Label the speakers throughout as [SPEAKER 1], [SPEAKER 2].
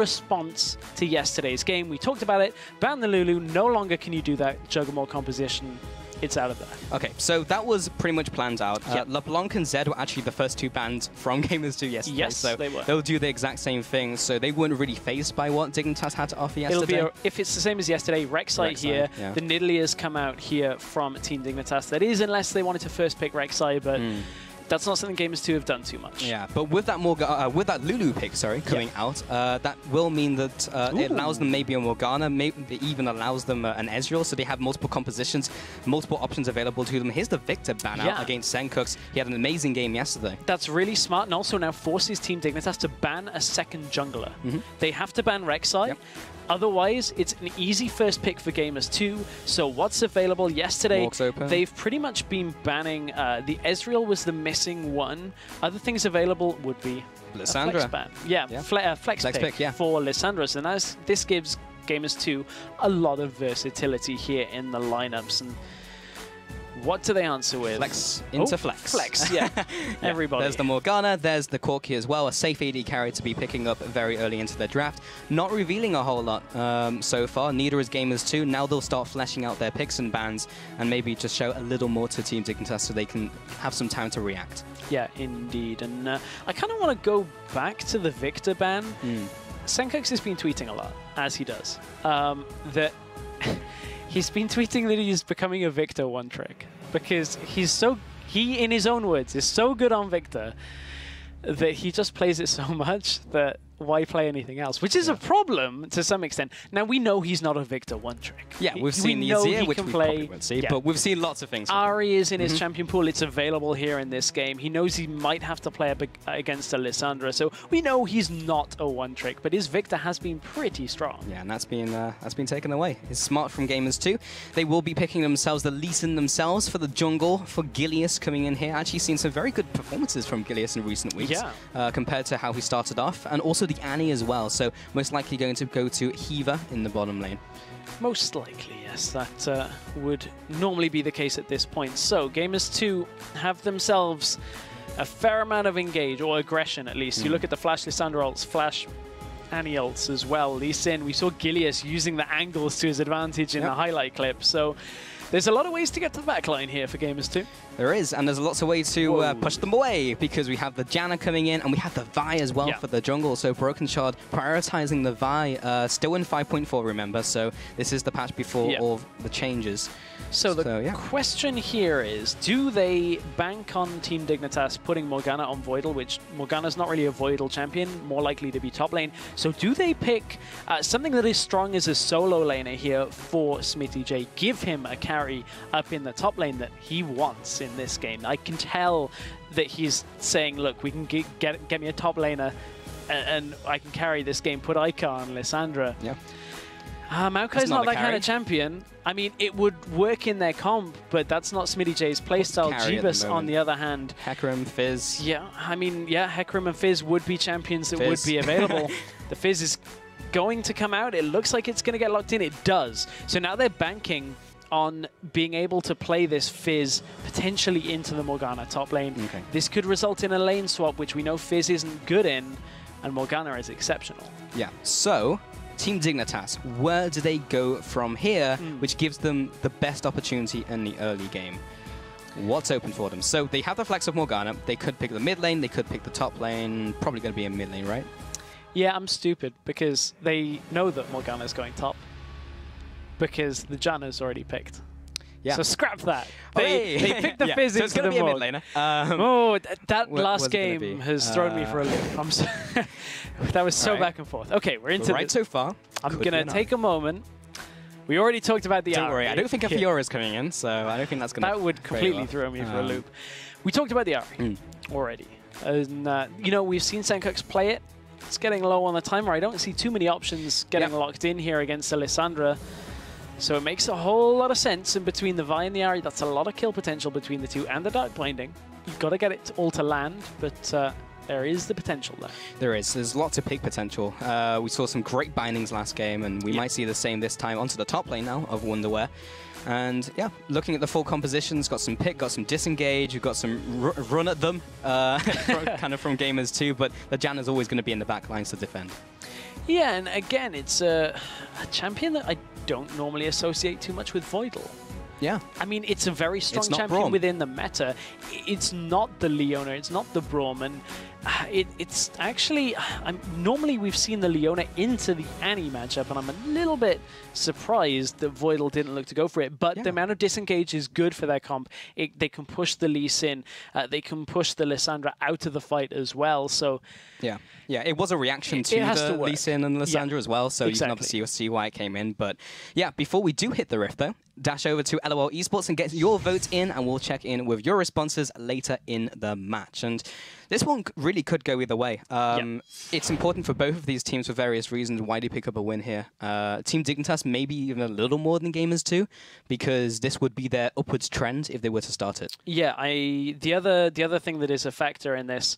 [SPEAKER 1] response to yesterday's game. We talked about it. Ban the Lulu. No longer can you do that Juggernaut composition. It's out of there.
[SPEAKER 2] Okay, so that was pretty much planned out.
[SPEAKER 1] Yep.
[SPEAKER 2] LeBlanc and Zed were actually the first two bans from Gamers 2 yesterday.
[SPEAKER 1] Yes,
[SPEAKER 2] so
[SPEAKER 1] they were.
[SPEAKER 2] They'll do the exact same thing, so they weren't really phased by what Dignitas had to offer yesterday.
[SPEAKER 1] It'll be if it's the same as yesterday, Rek'Sai here.
[SPEAKER 2] Yeah.
[SPEAKER 1] The Nidaleers come out here from Team Dignitas. That is, unless they wanted to first pick Rek'Sai, but that's not something Gamers 2 have done too much.
[SPEAKER 2] Yeah, but with that with that Lulu pick, coming out, that will mean that it allows them maybe a Morgana, maybe even allows them an Ezreal, so they have multiple compositions, multiple options available to them. Here's the Victor ban out against Senkux. He had an amazing game yesterday.
[SPEAKER 1] That's really smart, and also now forces Team Dignitas to ban a second jungler. They have to ban Rek'Sai.
[SPEAKER 2] Yep.
[SPEAKER 1] Otherwise, it's an easy first pick for Gamers 2. So what's available yesterday, they've pretty much been banning, the Ezreal was the missing one. Other things available would be
[SPEAKER 2] Lissandra.
[SPEAKER 1] Flex ban. Yeah, flex pick for Lissandra. So this gives Gamers 2 a lot of versatility here in the lineups. And what do they answer with?
[SPEAKER 2] Flex into flex.
[SPEAKER 1] Flex, yeah. Everybody.
[SPEAKER 2] There's the Morgana, there's the Corki as well, a safe AD carry to be picking up very early into the draft. Not revealing a whole lot so far, neither is Gamers 2. Now they'll start fleshing out their picks and bans and maybe just show a little more to Team Dignitas so they can have some time to react. Yeah,
[SPEAKER 1] indeed. And I kind of want to go back to the Victor ban. Senkux has been tweeting a lot, as he does, that he's been tweeting that he's becoming a Victor one-trick because he, in his own words, is so good on Victor that he just plays it so much that why play anything else? Which is a problem to some extent. Now, we know he's not a Victor one-trick.
[SPEAKER 2] Yeah, we've seen the Azir, which we probably won't see, but we've seen lots of things.
[SPEAKER 1] Ahri is in his champion pool. It's available here in this game. He knows he might have to play against a Lissandra, so we know he's not a one-trick, but his Victor has been pretty strong.
[SPEAKER 2] Yeah, and that's been taken away. It's smart from Gamers 2. They will be picking themselves the Lee Sin themselves for the jungle, for Gilius coming in here. Actually seen some very good performances from Gilius in recent weeks compared to how he started off, and also the Annie as well, so most likely going to go to Hiva in the bottom lane.
[SPEAKER 1] Most likely, yes. That would normally be the case at this point. So, Gamers 2 have themselves a fair amount of engage, or aggression at least. You look at the Flash Lissandra ults, Flash Annie ults as well. Lee Sin, we saw Gilius using the angles to his advantage in the highlight clip, so there's a lot of ways to get to the backline here for Gamers 2.
[SPEAKER 2] There is, and there's lots of ways to push them away, because we have the Janna coming in, and we have the Vi as well for the jungle. So Broken Shard prioritizing the Vi, still in 5.4, remember, so this is the patch before all the changes.
[SPEAKER 1] So the question here is, do they bank on Team Dignitas putting Morgana on Voidal, which Morgana's not really a Voidal champion, more likely to be top lane. So do they pick something that is strong as a solo laner here for Smitty J, give him a carry up in the top lane that he wants in this game? I can tell that he's saying, look, we can get me a top laner and I can carry this game, put Ica on Lissandra.
[SPEAKER 2] Yeah.
[SPEAKER 1] Maokai's not that kind of champion. I mean, it would work in their comp, but that's not Smitty J's playstyle. Jeebus, on the other hand.
[SPEAKER 2] Hecarim, Fizz.
[SPEAKER 1] Yeah, I mean, Hecarim and Fizz would be champions that would be available. The Fizz is going to come out. It looks like it's going to get locked in. It does. So now they're banking on being able to play this Fizz potentially into the Morgana top lane. This could result in a lane swap, which we know Fizz isn't good in, and Morgana is exceptional.
[SPEAKER 2] Yeah, so Team Dignitas, where do they go from here, which gives them the best opportunity in the early game? What's open for them? So they have the flex of Morgana. They could pick the mid lane. They could pick the top lane. Probably going to be a mid lane, right?
[SPEAKER 1] Yeah, I'm stupid because they know that Morgana's going top because the Janna's already picked. Yeah. So scrap that. They picked the Fizz into the
[SPEAKER 2] mid laner.
[SPEAKER 1] That last game has thrown me for a loop. I'm so that was so back and forth. Okay, we're into
[SPEAKER 2] right so far.
[SPEAKER 1] I'm going to take a moment. We already talked about the
[SPEAKER 2] Don't worry, I don't think a Fiora is coming in, so I don't think that's going to...
[SPEAKER 1] That would completely throw me for a loop. We talked about the Ahri already. And, you know, we've seen Senkux play it. It's getting low on the timer. I don't see too many options getting locked in here against Lissandra. So it makes a whole lot of sense in between the Vi and the Ahri. That's a lot of kill potential between the two, and the Dark Blinding. You've got to get it all to land, but there is the potential there.
[SPEAKER 2] There is. There's lots of pick potential. We saw some great bindings last game, and we might see the same this time onto the top lane now of Wonderwear. And yeah, looking at the full compositions, got some pick, got some disengage, you've got some run at them, kind of from Gamers too, but the Janna's always going to be in the back lines to defend.
[SPEAKER 1] Yeah, and again, it's a champion that I don't normally associate too much with Voidal.
[SPEAKER 2] Yeah.
[SPEAKER 1] I mean, it's a very strong champion
[SPEAKER 2] Braum.
[SPEAKER 1] within the meta. It's not the Leona, it's not the Braum, and it's actually... normally we've seen the Leona into the Annie matchup, and I'm a little bit surprised that Voidal didn't look to go for it, but the amount of disengage is good for their comp. They can push the Lee Sin, they can push the Lissandra out of the fight as well, so...
[SPEAKER 2] Yeah, it was a reaction to the Lee Sin and Lissandra as well, so you can obviously see why it came in. But yeah, before we do hit the rift, though, dash over to LOL Esports and get your votes in, and we'll check in with your responses later in the match. And this one really could go either way. It's important for both of these teams for various reasons why they pick up a win here. Team Dignitas maybe even a little more than Gamers 2, because this would be their upwards trend if they were to start it.
[SPEAKER 1] Yeah, the other thing that is a factor in this,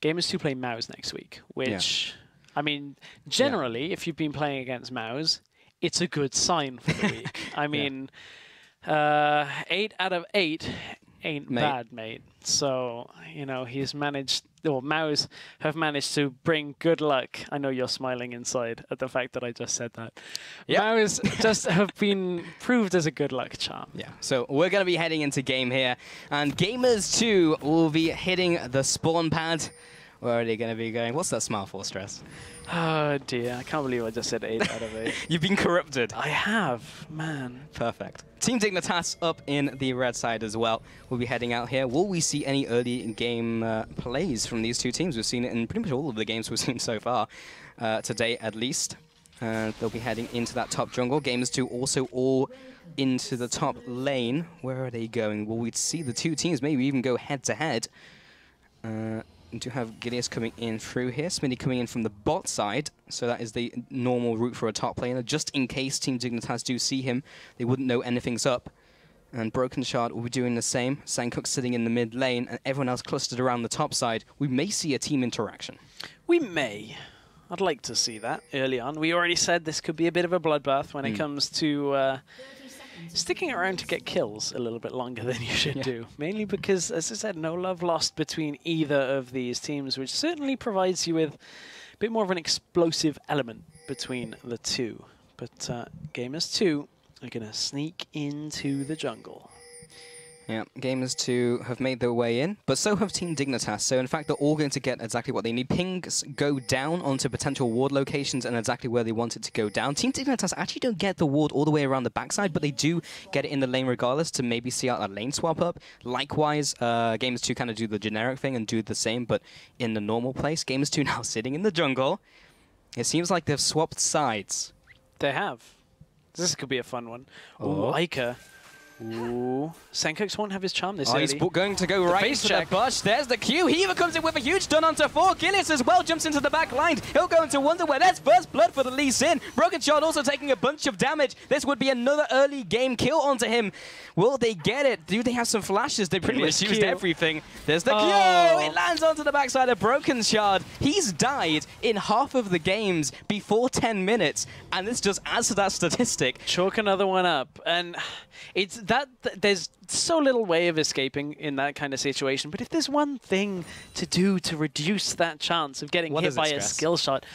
[SPEAKER 1] Gamers 2 play Mouse next week, which, I mean, generally, if you've been playing against Mouse, it's a good sign for the week. I mean, 8 out of 8 ain't bad, mate. So, you know, he's managed, or Mouse have managed to bring good luck. I know you're smiling inside at the fact that I just said that. Mouse just have been proved as a good luck charm.
[SPEAKER 2] Yeah, so we're going to be heading into game here, and Gamers 2 will be hitting the spawn pad. Where are they going to be going? What's that smile for, Stress?
[SPEAKER 1] Oh dear, I can't believe I just said 8 out of 8.
[SPEAKER 2] You've been corrupted.
[SPEAKER 1] I have, man.
[SPEAKER 2] Perfect. Team Dignitas up in the red side as well. We'll be heading out here. Will we see any early game plays from these two teams? We've seen it in pretty much all of the games we've seen so far, today at least. They'll be heading into that top jungle. Gamers 2 also all into the top lane. Where are they going? Will we see the two teams maybe even go head-to-head? We do have Gideus coming in through here. Smitty coming in from the bot side. So that is the normal route for a top laner. Just in case Team Dignitas do see him, they wouldn't know anything's up. And Broken Shard will be doing the same. Sankook sitting in the mid lane and everyone else clustered around the top side. We may see a team interaction.
[SPEAKER 1] We may. I'd like to see that early on. We already said this could be a bit of a bloodbath when it comes to sticking around to get kills a little bit longer than you should do. Mainly because, as I said, no love lost between either of these teams, which certainly provides you with a bit more of an explosive element between the two. But Gamers 2 are going to sneak into the jungle.
[SPEAKER 2] Yeah, Gamers 2 have made their way in, but so have Team Dignitas. So in fact, they're all going to get exactly what they need. Pings go down onto potential ward locations and exactly where they want it to go down. Team Dignitas actually don't get the ward all the way around the backside, but they do get it in the lane regardless to maybe see out a lane swap up. Likewise, Gamers 2 kind of do the generic thing and do the same, but in the normal place. Gamers 2 now sitting in the jungle. It seems like they've swapped sides.
[SPEAKER 1] They have. This could be a fun one. Oh, Ica. Ooh. Sankook won't have his charm this early.
[SPEAKER 2] He's going to go right into the bush. There's the Q. He even comes in with a huge stun onto 4. Gillis as well jumps into the back line. He'll go into Wonderwear. That's first blood for the Lee Sin. Broken Shard also taking a bunch of damage. This would be another early game kill onto him. Will they get it? Do they have some flashes? They pretty much used everything. There's the Q. It lands onto the backside of Broken Shard. He's died in half of the games before 10 minutes. And this just adds to that statistic.
[SPEAKER 1] Chalk another one up. And it's that there's so little way of escaping in that kind of situation. But if there's one thing to do to reduce that chance of getting hit by a skill shot,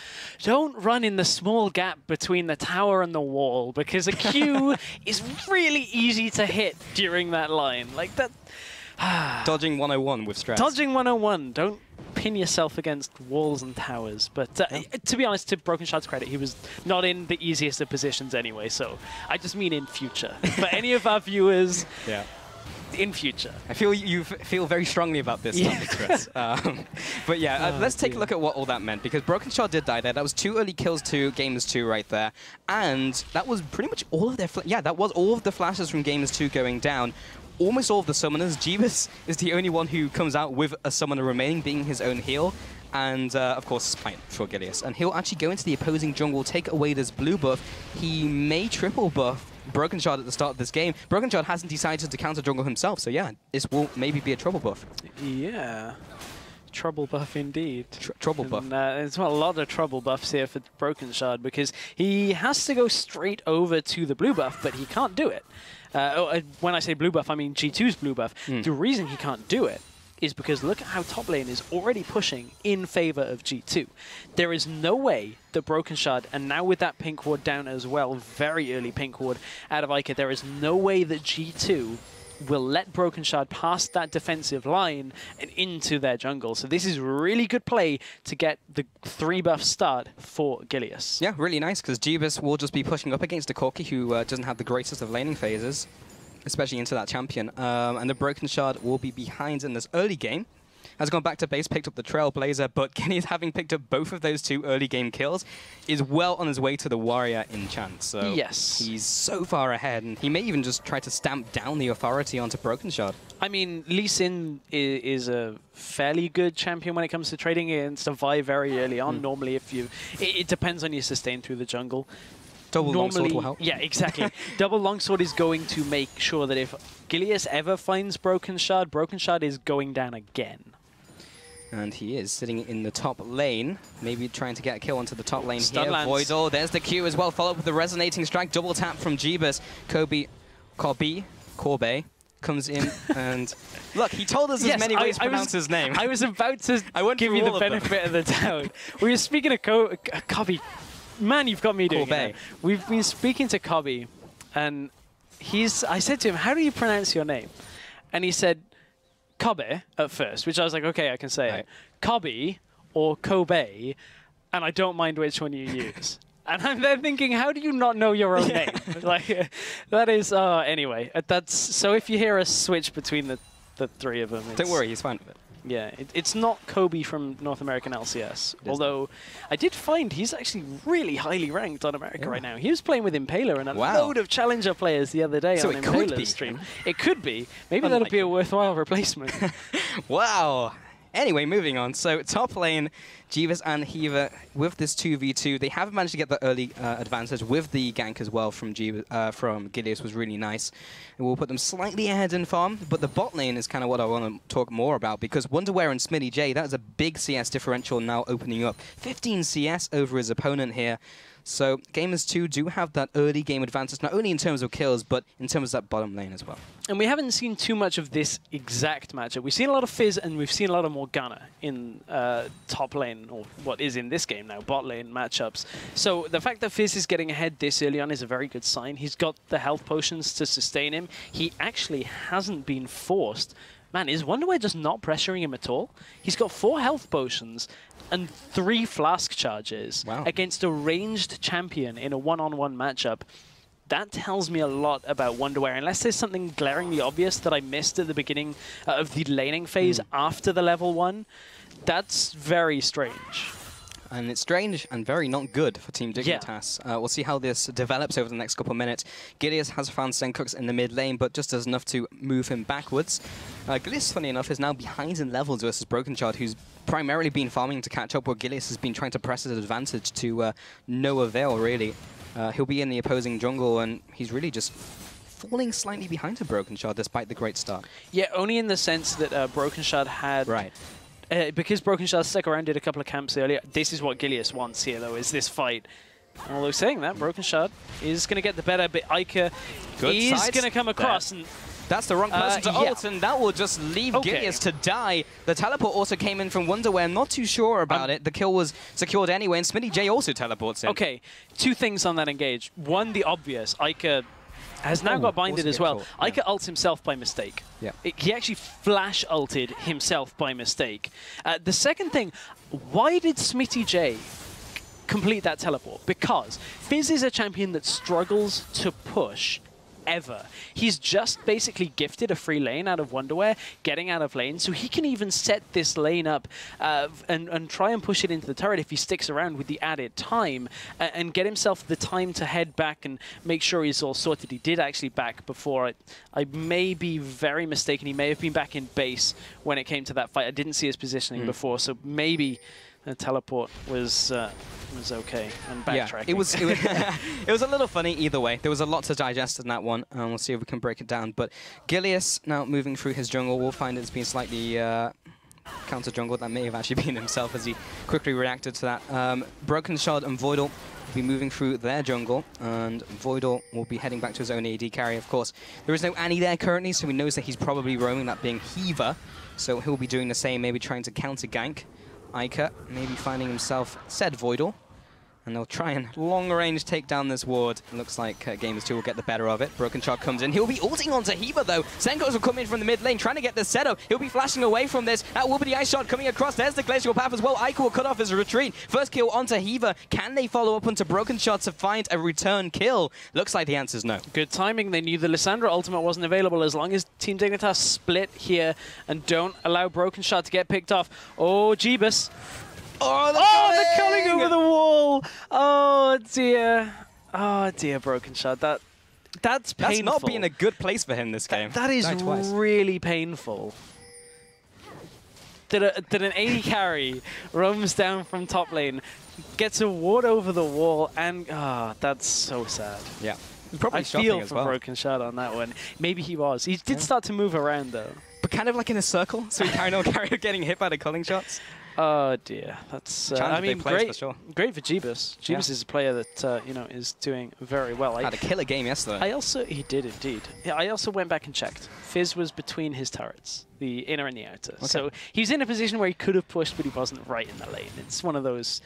[SPEAKER 1] don't run in the small gap between the tower and the wall, because a Q is really easy to hit during that line. Like that.
[SPEAKER 2] Dodging 101 with stress.
[SPEAKER 1] Dodging 101. Don't pin yourself against walls and towers. But to be honest, to Broken Shard's credit, he was not in the easiest of positions anyway. So I just mean in future. For any of our viewers, in future.
[SPEAKER 2] I feel you feel very strongly about this topic, Chris. But yeah, let's take a look at what all that meant, because Broken Shard did die there. That was 2 early kills to Gamers 2 right there. And that was pretty much all of their... that was all of the flashes from Gamers 2 going down. Almost all of the summoners. Jeebus is the only one who comes out with a summoner remaining, being his own heal. And, of course, Spite for Gileas. And he'll actually go into the opposing jungle, take away this blue buff. He may triple buff Broken Shard at the start of this game. Broken Shard hasn't decided to counter jungle himself, so yeah, this will maybe be a trouble buff.
[SPEAKER 1] Yeah. Trouble buff indeed.
[SPEAKER 2] Trouble buff.
[SPEAKER 1] There's a lot of trouble buffs here for Broken Shard, because he has to go straight over to the blue buff, but he can't do it. When I say blue buff, I mean G2's blue buff. The reason he can't do it is because look at how top lane is already pushing in favor of G2. There is no way that Broken Shard, and now with that pink ward down as well, very early pink ward out of Ica, there is no way that G2 will let Broken Shard past that defensive line and into their jungle. So this is really good play to get the 3-buff start for Gilius.
[SPEAKER 2] Yeah, really nice, because Jeebus will just be pushing up against a Corki who doesn't have the greatest of laning phases, especially into that champion. And the Broken Shard will be behind in this early game. Has gone back to base, picked up the Trailblazer, but Gilius, having picked up both of those 2 early game kills, is well on his way to the Warrior enchant. So
[SPEAKER 1] yes,
[SPEAKER 2] he's so far ahead, and he may even just try to stamp down the authority onto Broken Shard.
[SPEAKER 1] I mean, Lee Sin is a fairly good champion when it comes to trading against a Vi very early on. Normally, if you... It depends on your sustain through the jungle.
[SPEAKER 2] Double longsword will help.
[SPEAKER 1] Yeah, exactly. Double longsword is going to make sure that if Gilius ever finds Broken Shard is going down again.
[SPEAKER 2] And he is sitting in the top lane, maybe trying to get a kill onto the top lane
[SPEAKER 1] Stun
[SPEAKER 2] here.
[SPEAKER 1] lands.
[SPEAKER 2] Voidal, there's the Q as well, followed up with the resonating strike, double tap from Jeebus. Corbe comes in and... Look, he told us as many ways to pronounce his name.
[SPEAKER 1] I was about to give you the benefit of the doubt. We were speaking of Cobby. Man, you've got me doing it. We've been speaking to Cobby, and I said to him, how do you pronounce your name? And he said, Kobe at first, which I was like, okay, I can say it. Cobby or Kobe, and I don't mind which one you use. And I'm there thinking, how do you not know your own name? Like, that is, anyway, that's, so if you hear us switch between the 3 of them.
[SPEAKER 2] Don't worry, he's fine with it.
[SPEAKER 1] Yeah, it's not Kobe from North American LCS, although I did find he's actually really highly ranked on America right now. He was playing with Impaler and a load of Challenger players the other day on Impaler's stream. It could be. Maybe that'll be a worthwhile replacement.
[SPEAKER 2] Wow. Anyway, moving on. So top lane, Jeebus and Hiva with this 2v2. They have managed to get the early advantage with the gank as well from Gilius was really nice. And we'll put them slightly ahead in farm, but the bot lane is kind of what I want to talk more about, because Wonderwear and Smitty J, that is a big CS differential now opening up. 15 CS over his opponent here. So Gamers 2 do have that early game advantage, not only in terms of kills, but in terms of that bottom lane as well.
[SPEAKER 1] And we haven't seen too much of this exact matchup. We've seen a lot of Fizz and we've seen a lot of Morgana in top lane, or what is in this game now, bot lane matchups. So the fact that Fizz is getting ahead this early on is a very good sign. He's got the health potions to sustain him. He actually hasn't been forced. Man, is Wonderwear just not pressuring him at all? He's got 4 health potions and 3 flask charges against a ranged champion in a one-on-one matchup. That tells me a lot about Wonderwear, unless there's something glaringly obvious that I missed at the beginning of the laning phase after the level 1. That's very strange.
[SPEAKER 2] And it's strange and very not good for Team Dignitas. We'll see how this develops over the next couple of minutes. Gilius has found Senkux in the mid lane, but just does enough to move him backwards. Gilius, funny enough, is now behind in levels versus Broken Shard, who's primarily been farming to catch up, where Gilius has been trying to press his advantage to no avail, really. He'll be in the opposing jungle, and he's really just falling slightly behind to Broken Shard, despite the great start. Yeah,
[SPEAKER 1] only in the sense that Broken Shard had... because Broken Shard stuck around, did a couple of camps earlier. This is what Gilius wants here, though, is this fight. Although saying that, Broken Shard is going to get the better, but Ica is going to come across. And
[SPEAKER 2] that's the wrong person to ult, and that will just leave Gilius to die. The teleport also came in from Wonderwear, not too sure about it. The kill was secured anyway, and Smitty J also teleports in.
[SPEAKER 1] Okay, 2 things on that engage. One, the obvious, Ica has now got binded as well. Ica ults himself by mistake. He actually flash ulted himself by mistake. The second thing, why did Smitty J complete that teleport? Because Fizz is a champion that struggles to push ever. He's just basically gifted a free lane out of Wonderwear, getting out of lane, so he can even set this lane up and try and push it into the turret if he sticks around with the added time and get himself the time to head back and make sure he's all sorted. He did actually back before. I may be very mistaken. He may have been back in base when it came to that fight. I didn't see his positioning before, so maybe the teleport was okay, and backtracking.
[SPEAKER 2] It was it was a little funny either way. There was a lot to digest in that one, and we'll see if we can break it down. But Gilius now moving through his jungle. We'll find it's been slightly counter jungle. That may have actually been himself as he quickly reacted to that. Broken Shard and Voidal will be moving through their jungle, and Voidal will be heading back to his own AD carry, of course. There is no Annie there currently, so he knows that he's probably roaming, that being Heaver. So he'll be doing the same, maybe trying to counter-gank. Ica maybe finding himself said Voidal. And they'll try and long-range take down this ward. It looks like Gamers 2 will get the better of it. Broken Shot comes in. He'll be ulting onto Heaver, though. Senkos will come in from the mid lane, trying to get the Seto. He'll be flashing away from this. That will be the Ice Shot coming across. There's the Glacial Path as well. Ica will cut off his retreat. First kill onto Heaver. Can they follow up onto Broken Shot to find a return kill? Looks like the answer's no.
[SPEAKER 1] Good timing. They knew the Lissandra ultimate wasn't available. As long as Team Dignitas split here and don't allow Broken Shot to get picked off. Oh, Jeebus.
[SPEAKER 2] Oh,
[SPEAKER 1] they're coming over the wall. Oh, dear. Oh, dear, Broken Shot. That's painful.
[SPEAKER 2] That's not been a good place for him this game.
[SPEAKER 1] That is really painful. That an AD carry roams down from top lane, gets a ward over the wall, and that's so sad.
[SPEAKER 2] Yeah. Probably
[SPEAKER 1] I feel for Broken Shot on that one. Maybe he was. He did start to move around, though.
[SPEAKER 2] But kind of like in a circle, so he carried on getting hit by the culling shots.
[SPEAKER 1] Oh dear, that's I mean, great for Jeebus. Jeebus is a player that you know, is doing very well.
[SPEAKER 2] Had a killer game yesterday.
[SPEAKER 1] He did indeed. Yeah, I also went back and checked. Fizz was between his turrets, the inner and the outer. Okay. So he's in a position where he could have pushed, but he wasn't right in the lane. It's one of those.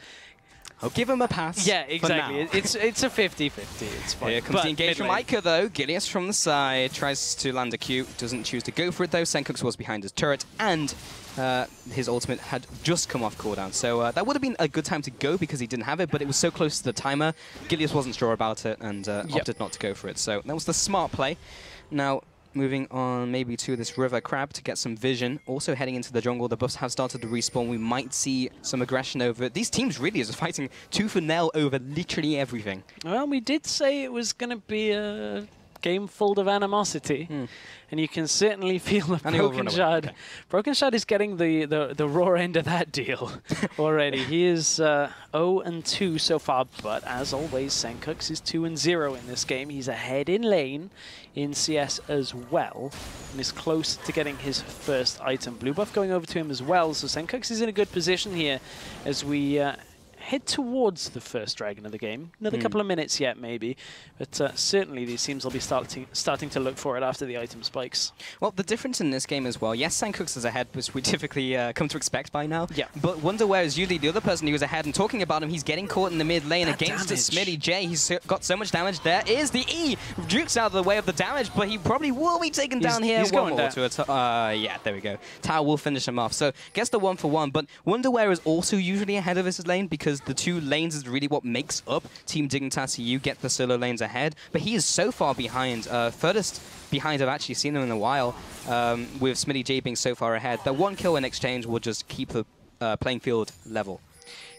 [SPEAKER 2] I'll give him a pass.
[SPEAKER 1] Yeah, exactly. It's a 50-50. It's fine.
[SPEAKER 2] Here comes the engage from Ica, though. Gilius from the side tries to land a Q. Doesn't choose to go for it, though. Senkux was behind his turret, and his ultimate had just come off cooldown. So that would have been a good time to go because he didn't have it, but it was so close to the timer. Gilius wasn't sure about it and opted not to go for it. So that was the smart play. Now, moving on maybe to this River Crab to get some vision. Also heading into the jungle, the buffs have started to respawn. We might see some aggression over it. These teams really are fighting tooth and nail over literally everything.
[SPEAKER 1] Well, we did say it was going to be a game full of animosity, and you can certainly feel the Broken Shard. Okay. Broken Shard is getting the raw end of that deal already. He is 0-2 so far, but as always, Senkux is 2-0 in this game. He's ahead in lane in CS as well, and is close to getting his first item. Blue buff going over to him as well, so Senkux is in a good position here as we head towards the first dragon of the game. Another couple of minutes yet, maybe. But certainly these teams will be starting to look for it after the item spikes.
[SPEAKER 2] Well, the difference in this game as well, yes, Senkux is ahead, which we typically come to expect by now. Yeah. But Wonderware is usually the other person who was ahead, and talking about him, he's getting caught in the mid lane against the Smitty J. He's got so much damage. There is the E. Duke's out of the way of the damage, but he probably will be taken down here.
[SPEAKER 1] He's going down.
[SPEAKER 2] Yeah, there we go. Tower will finish him off. So gets the 1-for-1, but Wonderware is also usually ahead of his lane because the two lanes is really what makes up Team Dignitas. You get the solo lanes ahead, but he is so far behind. Furthest behind I've actually seen him in a while, with Smitty J being so far ahead. The one kill in exchange will just keep the playing field level.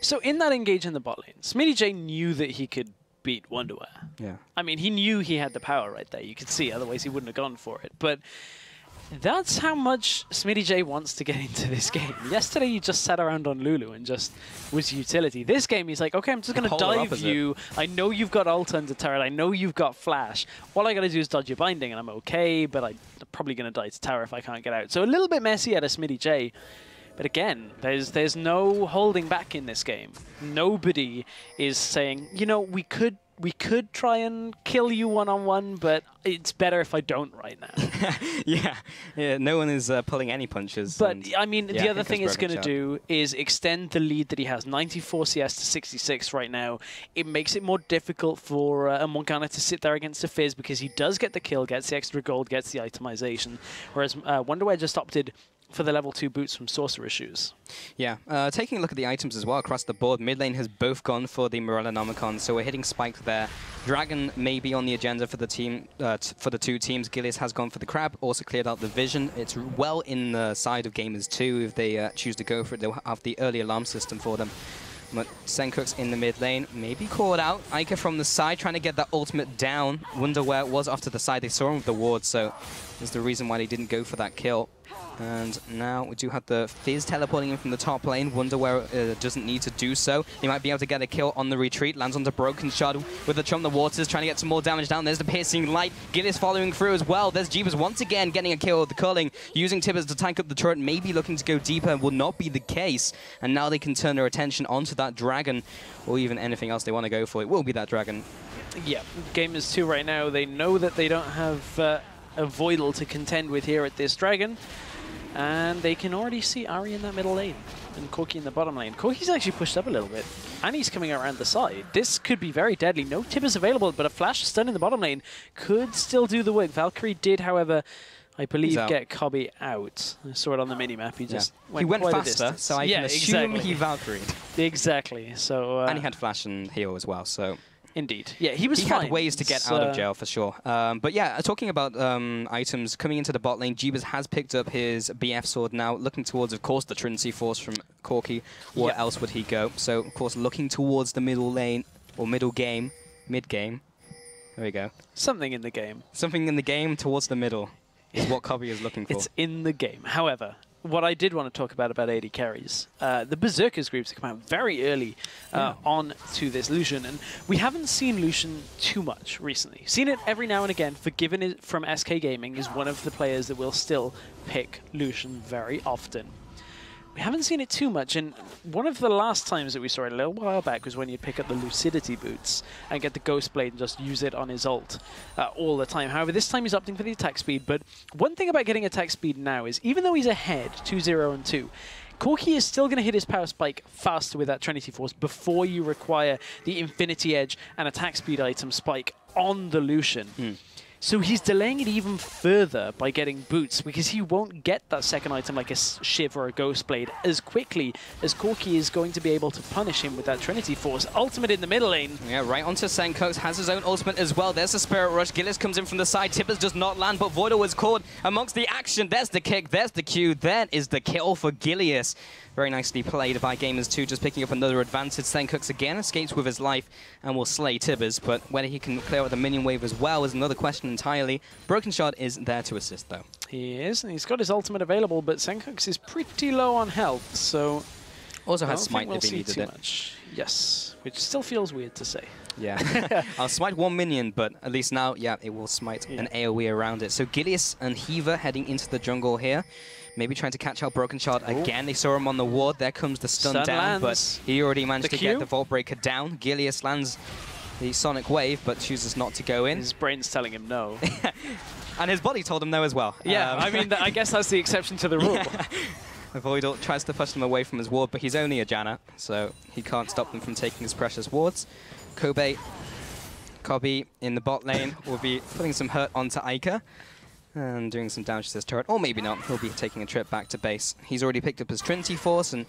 [SPEAKER 1] So in that engage in the bot lane, Smitty J knew that he could beat Wonderwear.
[SPEAKER 2] Yeah.
[SPEAKER 1] I mean, he knew he had the power right there. You could see, otherwise he wouldn't have gone for it. But that's how much Smitty J wants to get into this game. Yesterday, he just sat around on Lulu and just was utility. This game, he's like, okay, I'm just going to dive you. I know you've got ult under turret. I know you've got flash. All I got to do is dodge your binding, and I'm okay, but I'm probably going to die to tower if I can't get out. So a little bit messy out of Smitty J. But again, there's no holding back in this game. Nobody is saying, you know, we could try and kill you one-on-one, but it's better if I don't right now.
[SPEAKER 2] yeah, no one is pulling any punches.
[SPEAKER 1] But, I mean, the other thing it's going to do is extend the lead that he has. 94 CS to 66 right now. It makes it more difficult for a Morgana to sit there against a Fizz because he does get the kill, gets the extra gold, gets the itemization, whereas Wonderwear just opted for the level 2 boots from Sorcerer Shoes.
[SPEAKER 2] Yeah, taking a look at the items as well across the board, mid lane has both gone for the Morellonomicon, so we're hitting spiked there. Dragon may be on the agenda for the team, for the two teams. Gilius has gone for the Crab, also cleared out the Vision. It's well in the side of Gamers 2 if they choose to go for it. They'll have the early alarm system for them. But Senkux in the mid lane, maybe caught out. Ica from the side, trying to get that ultimate down. Wonderware was off to the side. They saw him with the ward, so there's the reason why they didn't go for that kill. And now we do have the Fizz teleporting in from the top lane. Wonderware doesn't need to do so. He might be able to get a kill on the retreat. Lands onto Broken Shard with the Chum the Waters, trying to get some more damage down. There's the Piercing Light. Gillies following through as well. There's Jeebus once again getting a kill with the Culling, using Tibbers to tank up the turret, maybe looking to go deeper. Will not be the case. And now they can turn their attention onto that dragon, or even anything else they want to go for. It will be that dragon.
[SPEAKER 1] Yeah, Gamers 2 right now, they know that they don't have a Voidal to contend with here at this dragon. And they can already see Ari in that middle lane and Corki in the bottom lane. Corki's actually pushed up a little bit, and he's coming around the side. This could be very deadly. No Tibbers available, but a flash stun in the bottom lane could still do the work. Valkyrie did, however, I believe, get Cobby out. I saw it on the minimap. He just went
[SPEAKER 2] faster, so I can assume he Valkyried.
[SPEAKER 1] Exactly. So
[SPEAKER 2] and he had flash and heal as well, so...
[SPEAKER 1] Indeed. Yeah, he was
[SPEAKER 2] fine. He had ways to get out of jail, for sure. But yeah, talking about items coming into the bot lane, Jeebus has picked up his BF sword now, looking towards, of course, the Trinity Force from Corki. Where else would he go? So, of course, looking towards the middle lane, or middle game, mid-game. There we go.
[SPEAKER 1] Something in the game.
[SPEAKER 2] Something in the game towards the middle is what Cobby is looking for.
[SPEAKER 1] It's in the game. However, what I did want to talk about AD carries, the Berserkers groups come out very early on to this Lucian, and we haven't seen Lucian too much recently. Seen it every now and again. Forgiven it from SK Gaming is one of the players that will still pick Lucian very often. We haven't seen it too much, and one of the last times that we saw it a little while back was when you'd pick up the Lucidity boots and get the Ghost Blade and just use it on his ult all the time. However, this time he's opting for the attack speed, but one thing about getting attack speed now is, even though he's ahead 2-0 and 2, Corki is still going to hit his power spike faster with that Trinity Force before you require the Infinity Edge and attack speed item spike on the Lucian. So he's delaying it even further by getting boots, because he won't get that second item like a Shiv or a Ghost Blade as quickly as Corki is going to be able to punish him with that Trinity Force. Ultimate in the middle lane.
[SPEAKER 2] Yeah, right onto Senkox, has his own ultimate as well. There's the Spirit Rush. Gillis comes in from the side. Tibbers does not land, but Voidal was caught amongst the action. There's the kick, there's the Q, there is the kill for Gilius. Very nicely played by Gamers 2, just picking up another advantage. Senkox again escapes with his life and will slay Tibbers, but whether he can clear out the minion wave as well is another question entirely. Broken Shard is there to assist, though.
[SPEAKER 1] He is, and he's got his ultimate available, but Senkox is pretty low on health, so...
[SPEAKER 2] Also has Smite if he needed it.
[SPEAKER 1] Much. Yes, which still feels weird to say.
[SPEAKER 2] Yeah. I'll smite one minion, but at least now, yeah, it will smite an AoE around it. So Gilius and Heaver heading into the jungle here. Maybe trying to catch out Broken Shard again. They saw him on the ward. There comes the stun down, but he already managed to get the Vault Breaker down. Gilius lands the Sonic Wave, but chooses not to go in.
[SPEAKER 1] His brain's telling him no.
[SPEAKER 2] And his body told him no as well.
[SPEAKER 1] Yeah, I mean, I guess that's the exception to the rule.
[SPEAKER 2] Voidal tries to push them away from his ward, but he's only a Janna, so he can't stop them from taking his precious wards. Cobby in the bot lane will be putting some hurt onto Ica and doing some damage to this turret, or maybe not. He'll be taking a trip back to base. He's already picked up his Trinity Force, and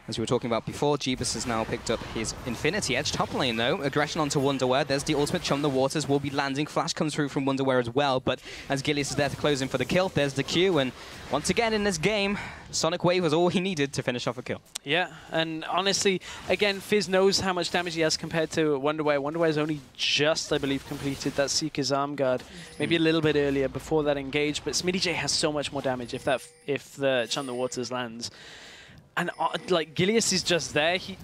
[SPEAKER 2] as we were talking about before, Jeebus has now picked up his Infinity Edge. Top lane, though, aggression onto Wonderware. There's the ultimate. Chum the Waters will be landing. Flash comes through from Wonderware as well, but as Gilius is there to close in for the kill, there's the Q, and once again in this game, Sonic Wave was all he needed to finish off a kill.
[SPEAKER 1] Yeah, and honestly, again, Fizz knows how much damage he has compared to Wonderware. Wonderware's only just, I believe, completed that Seeker's Arm Guard, maybe a little bit earlier before that engage, but Smitty J has so much more damage if the Chum the Waters lands. And like, Gilius is just there. He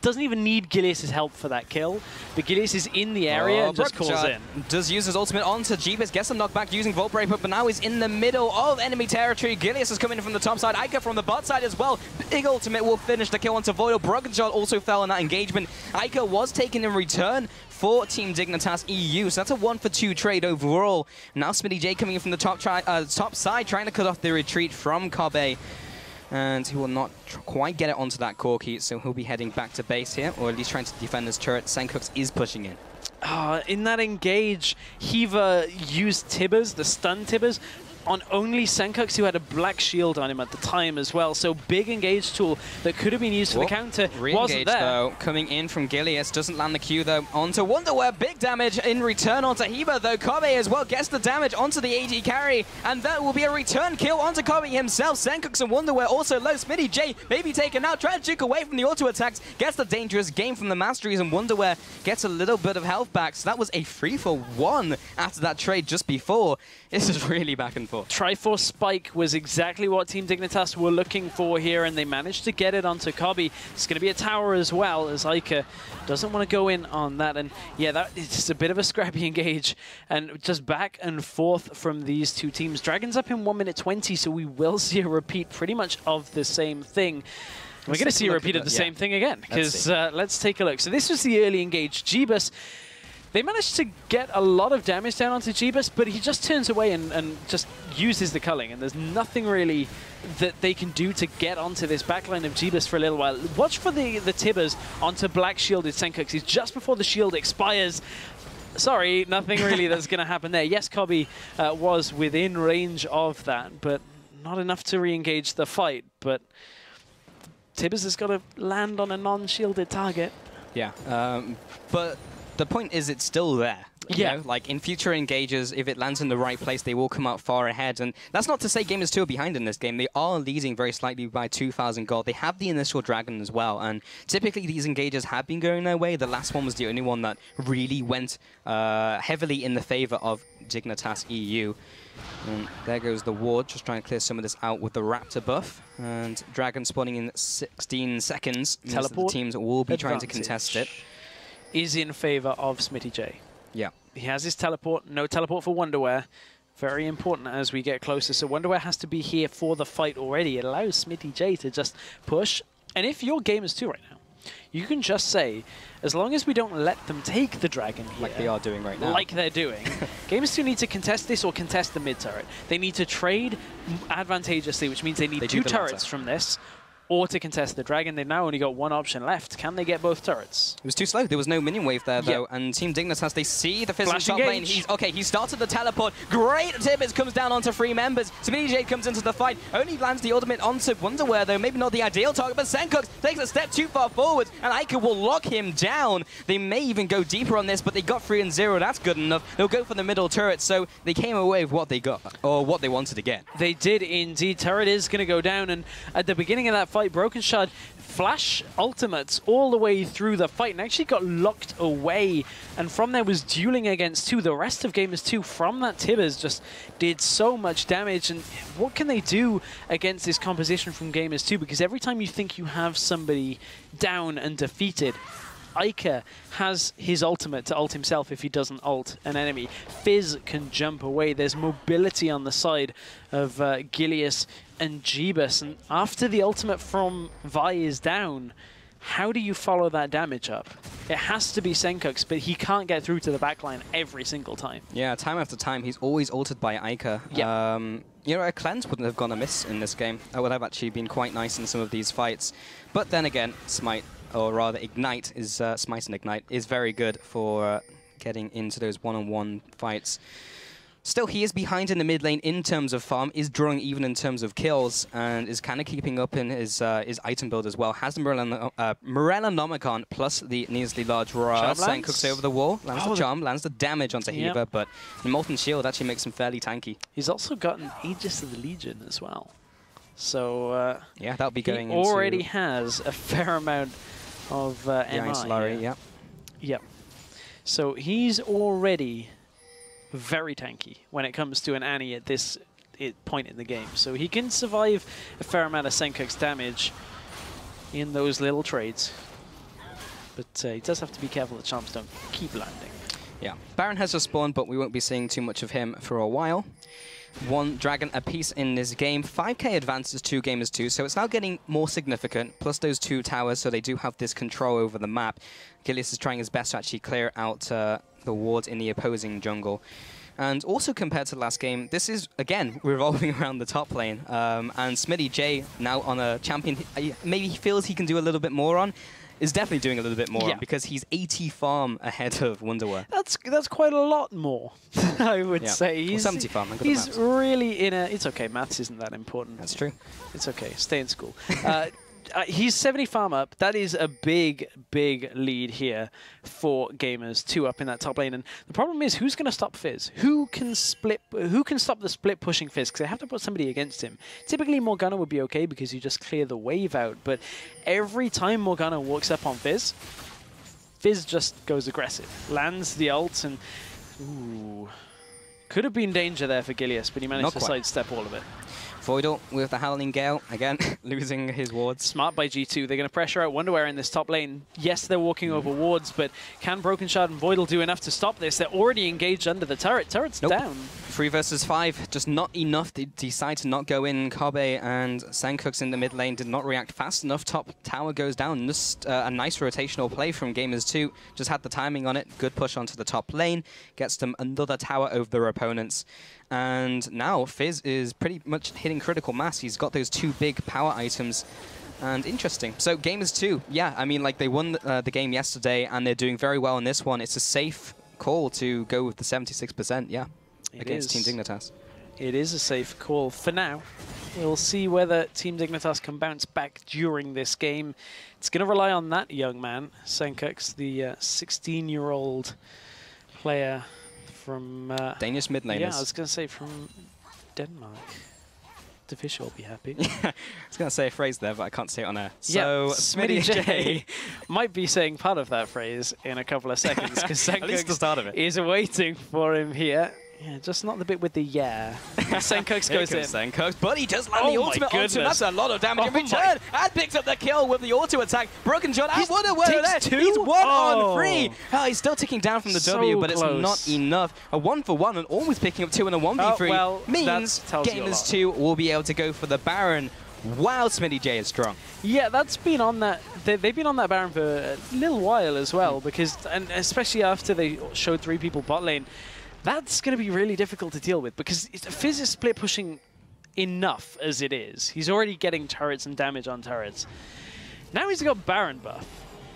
[SPEAKER 1] doesn't even need Gilius' help for that kill. But Gilius is in the area and just calls in.
[SPEAKER 2] Does use his ultimate onto Jeebus, gets some knockback using Vault Breaker, but now he's in the middle of enemy territory. Gilius is coming in from the top side. Ica from the bot side as well. Big ultimate will finish the kill onto Voidal. Broken Shot also fell in that engagement. Ica was taken in return for Team Dignitas EU, so that's a 1-for-2 trade overall. Now Smitty J coming in from the top side, trying to cut off the retreat from Cobbe. And he will not quite get it onto that Corki, so he'll be heading back to base here, or at least trying to defend this turret. Senkox is pushing in.
[SPEAKER 1] In that engage, Heaver used Tibbers, the stun Tibbers, on only Senkox, who had a black shield on him at the time as well. So big engage tool that could have been used for the counter wasn't there.
[SPEAKER 2] Though, coming in from Gilius, doesn't land the Q though. Onto Wonderware, big damage in return onto Heaver though. Cobbe as well gets the damage onto the AD carry, and that will be a return kill onto Cobbe himself. Senkox and Wonderware also low. Smitty J maybe taken out, trying to juke away from the auto attacks, gets the dangerous game from the Masteries, and Wonderware gets a little bit of health back. So that was a 3-for-1 after that trade just before. This is really back and for.
[SPEAKER 1] Triforce Spike was exactly what Team Dignitas were looking for here, and they managed to get it onto Kobe. It's going to be a tower as well, as Ica doesn't want to go in on that. And yeah, that is just a bit of a scrappy engage, and just back and forth from these two teams. Dragon's up in 1 minute 20, so we will see a repeat pretty much of the same thing. We're going to see a repeat of the same thing again, because let's take a look. So this was the early engage. Jeebus, they managed to get a lot of damage down onto Jeebus, but he just turns away and just uses the culling, and there's nothing really that they can do to get onto this backline of Jeebus for a little while. Watch for the Tibbers onto black shielded Senkux. He's just before the shield expires. Sorry, nothing really that's going to happen there. Yes, Kobe was within range of that, but not enough to re-engage the fight. But Tibbers has got to land on a non-shielded target.
[SPEAKER 2] Yeah, but the point is it's still there. You know, like in future engages, if it lands in the right place, they will come out far ahead. And that's not to say Gamers 2 are behind in this game. They are leading very slightly by 2,000 gold. They have the initial dragon as well. And typically these engages have been going their way. The last one was the only one that really went heavily in the favor of Dignitas EU. And there goes the ward, just trying to clear some of this out with the Raptor buff. And Dragon spawning in 16 seconds. Teleport. The teams will be trying to contest it.
[SPEAKER 1] Is in favor of Smitty J.
[SPEAKER 2] Yeah.
[SPEAKER 1] He has his teleport. No teleport for Wonderwear. Very important as we get closer. So Wonderwear has to be here for the fight already. It allows Smitty J to just push. And if you're Gamers 2 right now, you can just say, as long as we don't let them take the dragon here,
[SPEAKER 2] like they are doing right now.
[SPEAKER 1] Like they're doing, Gamers 2 need to contest this or contest the mid turret. They need to trade advantageously, which means they need two turrets from this, or to contest the dragon. They've now only got one option left. Can they get both turrets?
[SPEAKER 2] It was too slow. There was no minion wave there, though. And Team Dignitas, they see the Fizz in top lane. He started the teleport. Great Tibbets comes down onto 3 members. Smitty J comes into the fight. Only lands the ultimate onto Wonderwear, though. Maybe not the ideal target, but Senkux takes a step too far forward, and Ica will lock him down. They may even go deeper on this, but they got 3 and 0. That's good enough. They'll go for the middle turret, so they came away with what they got, or what they wanted to get.
[SPEAKER 1] They did indeed. Turret is going to go down, and at the beginning of that fight, Broken Shard flash ultimates all the way through the fight and actually got locked away, and from there was dueling against 2. The rest of Gamers 2 from that Tibbers just did so much damage, and what can they do against this composition from Gamers 2? Because every time you think you have somebody down and defeated, Ica has his ultimate to ult himself if he doesn't ult an enemy. Fizz can jump away. There's mobility on the side of Gilius and Jeebus. And after the ultimate from Vi is down, how do you follow that damage up? It has to be Senkux, but he can't get through to the backline every single time.
[SPEAKER 2] Yeah, time after time, he's always ulted by Ica.
[SPEAKER 1] Yep.
[SPEAKER 2] You know, a cleanse wouldn't have gone amiss in this game. That would have actually been quite nice in some of these fights. But then again, Smite, or rather Ignite, is Smite and Ignite is very good for getting into those one-on-one fights. Still, he is behind in the mid lane in terms of farm, is drawing even in terms of kills, and is kind of keeping up in his item build as well. Has the Morellonomicon plus the needlessly large Ra. Senkux over the wall, lands the charm, lands the damage onto Hiva, but the Molten Shield actually makes him fairly tanky.
[SPEAKER 1] He's also got an Aegis of the Legion as well. So
[SPEAKER 2] yeah, that'll be going
[SPEAKER 1] he already has a fair amount of MI.
[SPEAKER 2] Yeah.
[SPEAKER 1] Yep. So he's already very tanky when it comes to an Annie at this point in the game. So he can survive a fair amount of Senkux damage in those little trades. But he does have to be careful that charms don't keep landing.
[SPEAKER 2] Yeah. Baron has just spawned, but we won't be seeing too much of him for a while. 1 dragon apiece in this game. 5k advances 2 Gamers 2, so it's now getting more significant. Plus those 2 towers, so they do have this control over the map. Gilius is trying his best to actually clear out the wards in the opposing jungle. And also compared to the last game, this is, again, revolving around the top lane. And Smitty J, now on a champion maybe he feels he can do a little bit more on, is definitely doing a little bit more because he's 80 farm ahead of Wonderwear.
[SPEAKER 1] That's quite a lot more, I would say.
[SPEAKER 2] He's 70 farm.
[SPEAKER 1] He's really in a... It's okay, maths isn't that important.
[SPEAKER 2] That's true.
[SPEAKER 1] It's okay, stay in school. He's 70 farm up. That is a big, big lead here for Gamers 2 up in that top lane. And the problem is, who's going to stop Fizz? Who can stop the split pushing Fizz? Because they have to put somebody against him. Typically, Morgana would be okay because you just clear the wave out. But every time Morgana walks up on Fizz, Fizz just goes aggressive. Lands the ult and... Ooh... Could have been danger there for Gilius, but he managed to sidestep all of it.
[SPEAKER 2] Voidal with the Howling Gale, again, losing his wards.
[SPEAKER 1] Smart by G2. They're going to pressure out Wonderwear in this top lane. Yes, they're walking over wards, but can Broken Shard and Voidal do enough to stop this? They're already engaged under the turret. Turret's down.
[SPEAKER 2] 3 versus 5, just not enough. They decide to not go in. Kabe and Sankooks in the mid lane did not react fast enough. Top tower goes down. Just a nice rotational play from Gamers2. Just had the timing on it. Good push onto the top lane. Gets them another tower over their opponents. And now Fizz is pretty much hitting critical mass. He's got those 2 big power items. And interesting. So Gamers2, yeah, I mean, like they won the game yesterday and they're doing very well in this one. It's a safe call to go with the 76%, yeah, against Team Dignitas.
[SPEAKER 1] It is a safe call for now. We'll see whether Team Dignitas can bounce back during this game. It's going to rely on that young man, Sankooks, the 16-year-old player from...
[SPEAKER 2] Danish mid laners.
[SPEAKER 1] Yeah, I was going to say from Denmark. The fish will be happy.
[SPEAKER 2] I was going to say a phrase there, but I can't say it on air. So,
[SPEAKER 1] Smitty J might be saying part of that phrase in a couple of seconds, because Sankooks is waiting for him here. Yeah, just not the bit with the yeah. Sankooks goes in.
[SPEAKER 2] Sankooks, but he does land the ultimate onto him. That's a lot of damage in return. And picks up the kill with the auto attack. Broken Shot out. He's 1 on 3. Oh, he's still ticking down from the W, but it's not enough. A 1-for-1 and always picking up 2 in a 1v3 means Gamers2 will be able to go for the Baron. Wow, Smitty J is strong.
[SPEAKER 1] Yeah, that's been on that. They've been on that Baron for a little while as well, because, and especially after they showed 3 people bot lane. That's going to be really difficult to deal with because Fizz is split pushing enough as it is. He's already getting turrets and damage on turrets. Now he's got Baron buff,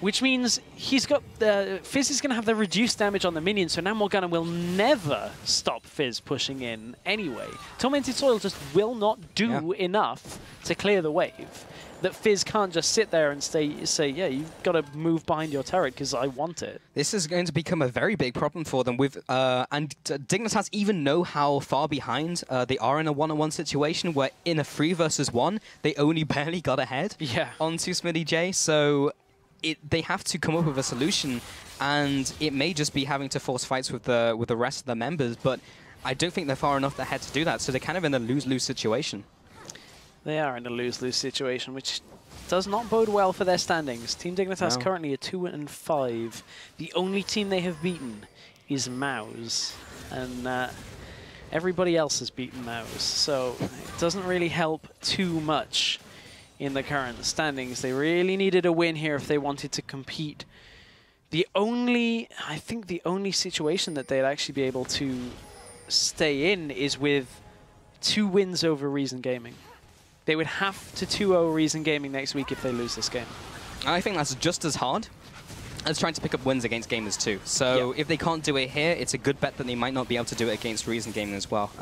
[SPEAKER 1] which means he's got Fizz is going to have the reduced damage on the minions, so now Morgana will never stop Fizz pushing in anyway. Tormented Soil just will not do enough to clear the wave. That Fizz can't just sit there and say, yeah, you've got to move behind your turret because I want it.
[SPEAKER 2] This is going to become a very big problem for them. And Dignitas even know how far behind they are in a 1-on-1 situation where in a 3 versus 1, they only barely got ahead onto Smitty J. So they have to come up with a solution, and it may just be having to force fights with the rest of the members, but I don't think they're far enough ahead to do that. So they're kind of in a lose-lose situation.
[SPEAKER 1] They are in a lose-lose situation, which does not bode well for their standings. Team Dignitas currently at 2-5. The only team they have beaten is Mouse, and everybody else has beaten Mouse. So it doesn't really help too much in the current standings. They really needed a win here if they wanted to compete. I think the only situation that they'd actually be able to stay in is with 2 wins over Reason Gaming. They would have to 2-0 Reason Gaming next week if they lose this game. I
[SPEAKER 2] think that's just as hard as trying to pick up wins against Gamers2. So if they can't do it here, it's a good bet that they might not be able to do it against Reason Gaming as well.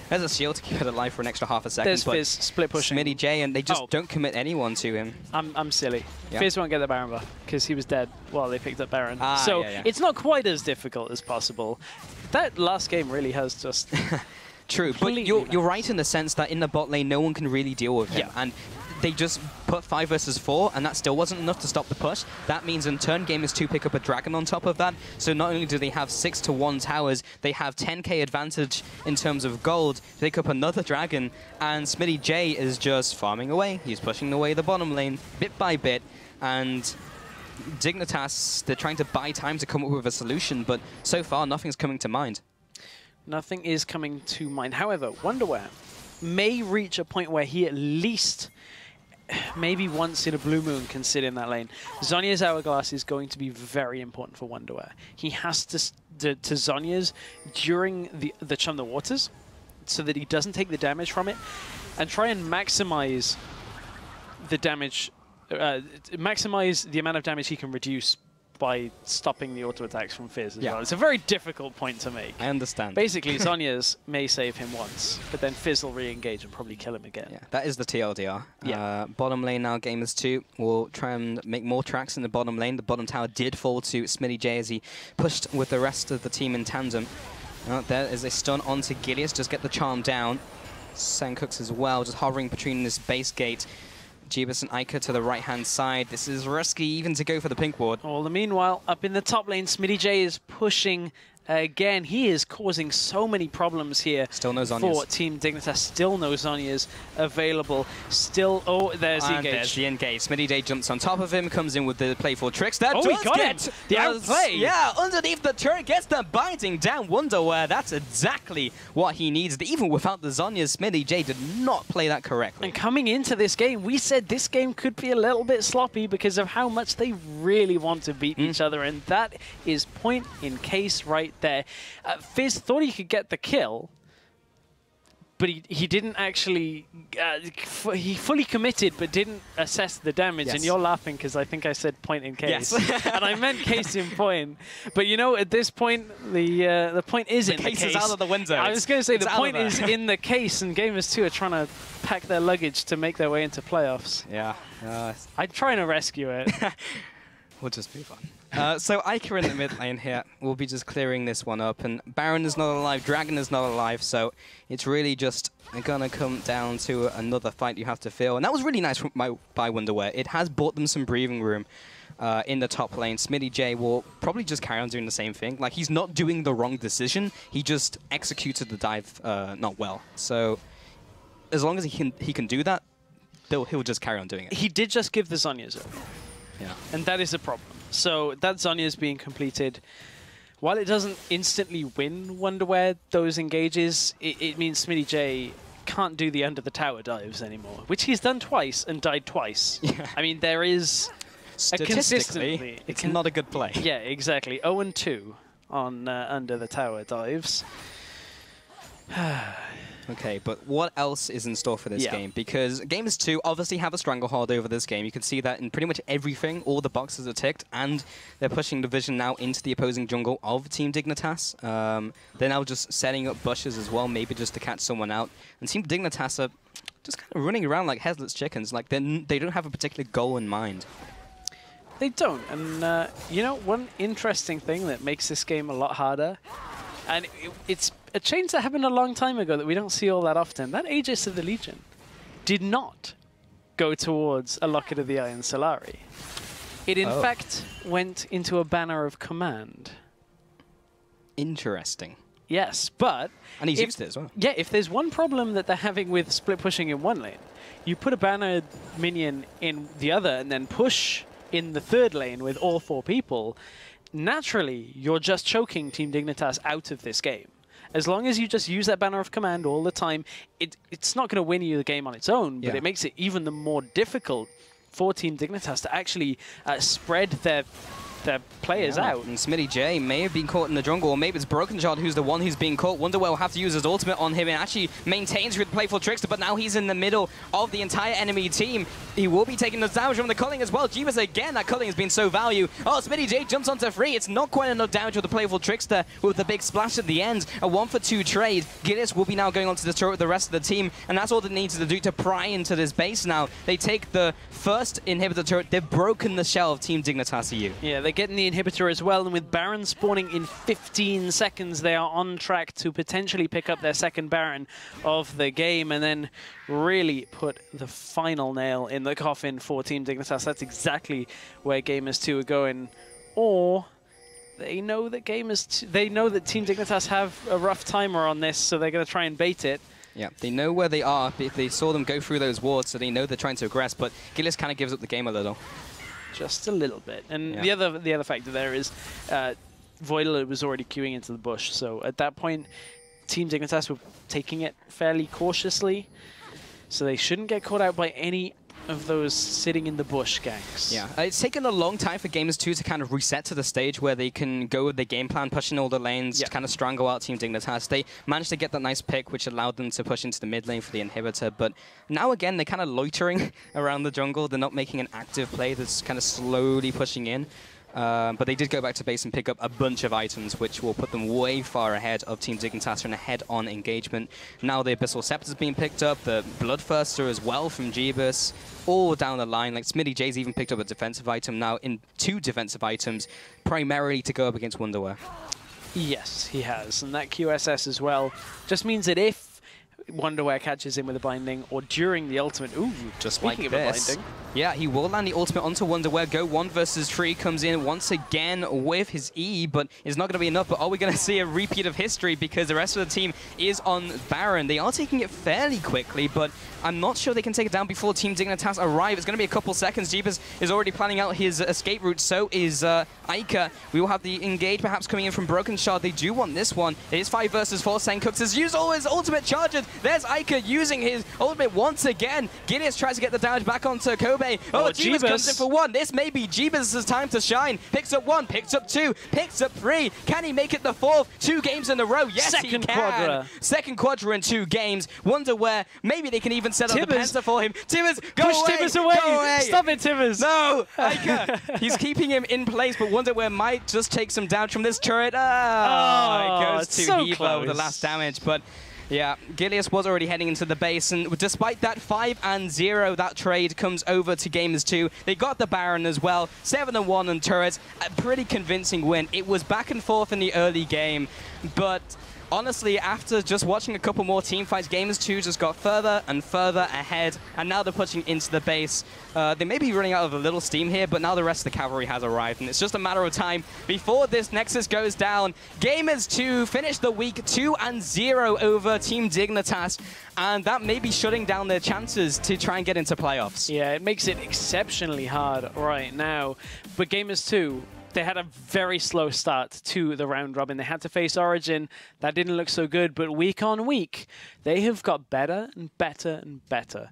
[SPEAKER 2] There's a shield to keep it alive for an extra half a second.
[SPEAKER 1] There's Fizz split pushing.
[SPEAKER 2] Smitty J, and they just don't commit anyone to him.
[SPEAKER 1] I'm silly. Fizz won't get the Baron buff because he was dead while they picked up Baron. So it's not quite as difficult as possible. That last game really has just...
[SPEAKER 2] True, but you're right in the sense that in the bot lane, no one can really deal with him. And they just put 5 versus 4, and that still wasn't enough to stop the push. That means in turn, Gamers2 pick up a dragon on top of that. So not only do they have 6-1 towers, they have 10k advantage in terms of gold. They pick up another dragon, and Smitty J is just farming away. He's pushing away the bottom lane bit by bit, and Dignitas, they're trying to buy time to come up with a solution, but so far, nothing's coming to mind.
[SPEAKER 1] Nothing is coming to mind. However, Wonderwear may reach a point where he at least, maybe once in a blue moon, can sit in that lane. Zhonya's Hourglass is going to be very important for Wonderwear. He has to Zhonya's during the Chum the Waters so that he doesn't take the damage from it, and try and maximize the damage, maximize the amount of damage he can reduce by stopping the auto attacks from Fizz as well. It's a very difficult point to make.
[SPEAKER 2] I understand.
[SPEAKER 1] Basically, Zhonya's may save him once, but then Fizz will re-engage and probably kill him again.
[SPEAKER 2] Yeah, that is the TLDR. Bottom lane now, Gamers2 will try and make more tracks in the bottom lane. The bottom tower did fall to Smitty J as he pushed with the rest of the team in tandem. There is a stun onto Gilius, just get the charm down. Sankooks as well, just hovering between this base gate. Jeebus and Ica to the right-hand side. This is risky even to go for the pink ward.
[SPEAKER 1] All the meanwhile, up in the top lane, Smitty J is pushing Again, he is causing so many problems here.
[SPEAKER 2] Still no Zhonya's.
[SPEAKER 1] For Team Dignitas. Still no Zhonya's available. Still, oh, there's the engage.
[SPEAKER 2] There's the engage. SmittyJ jumps on top of him, comes in with the playful tricks. That
[SPEAKER 1] he got it. The outplay.
[SPEAKER 2] Yeah, underneath the turret, gets the biting down Wonderwear. That's exactly what he needs. Even without the Zhonya's, SmittyJ did not play that correctly.
[SPEAKER 1] And coming into this game, we said this game could be a little bit sloppy because of how much they really want to beat each other, and that is point in case right there. Fizz thought he could get the kill, but he didn't actually, he fully committed but didn't assess the damage.
[SPEAKER 2] Yes.
[SPEAKER 1] And you're laughing because I think I said point in case.
[SPEAKER 2] Yes.
[SPEAKER 1] And I meant case in point. But you know, at this point, the point is in the case.
[SPEAKER 2] The case is out of the window.
[SPEAKER 1] I was going to say the point is in the case, and Gamers 2 are trying to pack their luggage to make their way into playoffs.
[SPEAKER 2] Yeah.
[SPEAKER 1] I'm trying to rescue it.
[SPEAKER 2] We'll just move on. So Ica in the mid lane here. We'll be just clearing this one up. And Baron is not alive, Dragon is not alive, so it's really just gonna come down to another fight you have to feel. And that was really nice by Wonderwear. It has bought them some breathing room in the top lane. SmittyJ will probably just carry on doing the same thing. Like, he's not doing the wrong decision, he just executed the dive not well. So as long as he can do that, he'll just carry on doing it.
[SPEAKER 1] He did just give the Zhonya's up.
[SPEAKER 2] Yeah.
[SPEAKER 1] And that is a problem. So that Zhonya is being completed. While it doesn't instantly win Wonderwear those engages, it means SmittyJ can't do the under the tower dives anymore, which he's done twice and died twice. Yeah. I mean, there is
[SPEAKER 2] statistically, it's not a good play.
[SPEAKER 1] Yeah, exactly. 0-2 on under the tower dives.
[SPEAKER 2] Okay, but what else is in store for this game? Because Gamers 2 obviously have a stranglehold over this game. You can see that in pretty much everything. All the boxes are ticked, and they're pushing the vision now into the opposing jungle of Team Dignitas. They're now just setting up bushes as well, maybe just to catch someone out. And Team Dignitas are just kind of running around like headless chickens. Like, they don't have a particular goal in mind.
[SPEAKER 1] They don't. And, you know, one interesting thing that makes this game a lot harder, and it's a change that happened a long time ago that we don't see all that often. That Aegis of the Legion did not go towards a Locket of the Iron Solari. It, in fact, went into a banner of command.
[SPEAKER 2] Interesting.
[SPEAKER 1] Yes, but...
[SPEAKER 2] And he's used it as well.
[SPEAKER 1] Yeah, if there's one problem that they're having with split pushing in one lane, you put a banner minion in the other and then push in the third lane with all 4 people, naturally, you're just choking Team Dignitas out of this game. As long as you just use that banner of command all the time, it's not going to win you the game on its own, but it makes it even the more difficult for Team Dignitas to actually spread their players out.
[SPEAKER 2] And SmittyJ may have been caught in the jungle, or maybe it's Broken Shot who's the one who's being caught. Wonderwear will have to use his ultimate on him and actually maintains with playful Trickster, but now he's in the middle of the entire enemy team. He will be taking the damage from the culling as well. Jeebus again, that culling has been so value. Oh, SmittyJ jumps onto 3. It's not quite enough damage with the playful Trickster with the big splash at the end. A 1-for-2 trade. Gillis will be now going onto the turret with the rest of the team, and that's all they need to do to pry into this base now. They take the first inhibitor turret. They've broken the shell of Team Dignitas EU.
[SPEAKER 1] Yeah, they're getting the inhibitor as well, and with Baron spawning in 15 seconds, they are on track to potentially pick up their second Baron of the game and then really put the final nail in the coffin for Team Dignitas. That's exactly where Gamers 2 are going. Or they know that Team Dignitas have a rough timer on this, so they're going to try and bait it.
[SPEAKER 2] Yeah, they know where they are. They saw them go through those wards, so they know they're trying to aggress, but Gillis kind of gives up the game a little.
[SPEAKER 1] Just a little bit. And the other factor there is Voidal was already queuing into the bush, so at that point Team Dignitas were taking it fairly cautiously, so they shouldn't get caught out by any of those sitting in the bush ganks.
[SPEAKER 2] Yeah, it's taken a long time for Gamers 2 to kind of reset to the stage where they can go with their game plan, pushing all the lanes, to kind of strangle out Team Dignitas. They managed to get that nice pick, which allowed them to push into the mid lane for the inhibitor, but now again, they're kind of loitering around the jungle. They're not making an active play, that's kind of slowly pushing in. But they did go back to base and pick up a bunch of items, which will put them way far ahead of Team Dignitas in a head-on engagement. Now the Abyssal Scepter's being picked up, the Bloodthirster as well from Jeebus, all down the line. Like, SmittyJ's even picked up a defensive item now in 2 defensive items, primarily to go up against Wonderwear.
[SPEAKER 1] Yes, he has. And that QSS as well just means that if Wonderwear catches him with a binding, or during the ultimate. Ooh,
[SPEAKER 2] just like
[SPEAKER 1] speaking of
[SPEAKER 2] this.
[SPEAKER 1] a binding.
[SPEAKER 2] Yeah, he will land the ultimate onto Wonderwear. Go 1 versus 3 comes in once again with his E, but it's not going to be enough. But are we going to see a repeat of history? Because the rest of the team is on Baron. They are taking it fairly quickly, but I'm not sure they can take it down before Team Dignitas arrive. It's going to be a couple seconds. Jeebus is already planning out his escape route. So is Aika. We will have the engage perhaps coming in from Broken Shard. They do want this one. It is 5 versus 4. Senkux has used all his ultimate charges. There's Aika using his ultimate once again. Gideus tries to get the damage back onto Kobe. Oh, Jeebus comes in for 1. This may be Jeebus' time to shine. Picks up 1, picks up 2, picks up 3. Can he make it the 4th? 2 games in a row. Yes, he can. Second quadra in 2 games. Wonder where maybe they can even set up the penta for him. Tibbers, go away! Push
[SPEAKER 1] Tibbers away!
[SPEAKER 2] Go away!
[SPEAKER 1] Stop it, Tibbers!
[SPEAKER 2] No! Aika! He's keeping him in place, but Wonder where might just take some damage from this turret. Oh, it goes to Evo with the last damage, but yeah, Gileas was already heading into the base, and despite that 5-0, that trade comes over to Gamers 2. They got the Baron as well, 7-1 on turrets, a pretty convincing win. It was back and forth in the early game, but honestly, after just watching a couple more team fights, Gamers 2 just got further and further ahead, and now they're pushing into the base. They may be running out of a little steam here, but now the rest of the cavalry has arrived, and it's just a matter of time before this Nexus goes down. Gamers 2 finished the week 2-0 over Team Dignitas, and that may be shutting down their chances to try and get into playoffs.
[SPEAKER 1] Yeah, it makes it exceptionally hard right now, but Gamers 2, they had a very slow start to the round robin. They had to face Origin. That didn't look so good, but week on week, they have got better and better and better.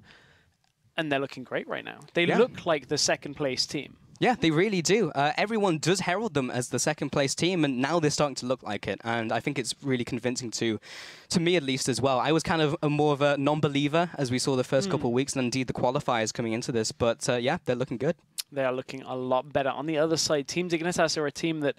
[SPEAKER 1] And they're looking great right now. They look like the second place team.
[SPEAKER 2] Yeah, they really do. Everyone does herald them as the second place team, and now they're starting to look like it. And I think it's really convincing to me at least as well. I was kind of more of a non-believer as we saw the first couple of weeks, and indeed the qualifiers coming into this. But yeah, they're looking good. They
[SPEAKER 1] are looking a lot better. On the other side, Team Dignitas are a team that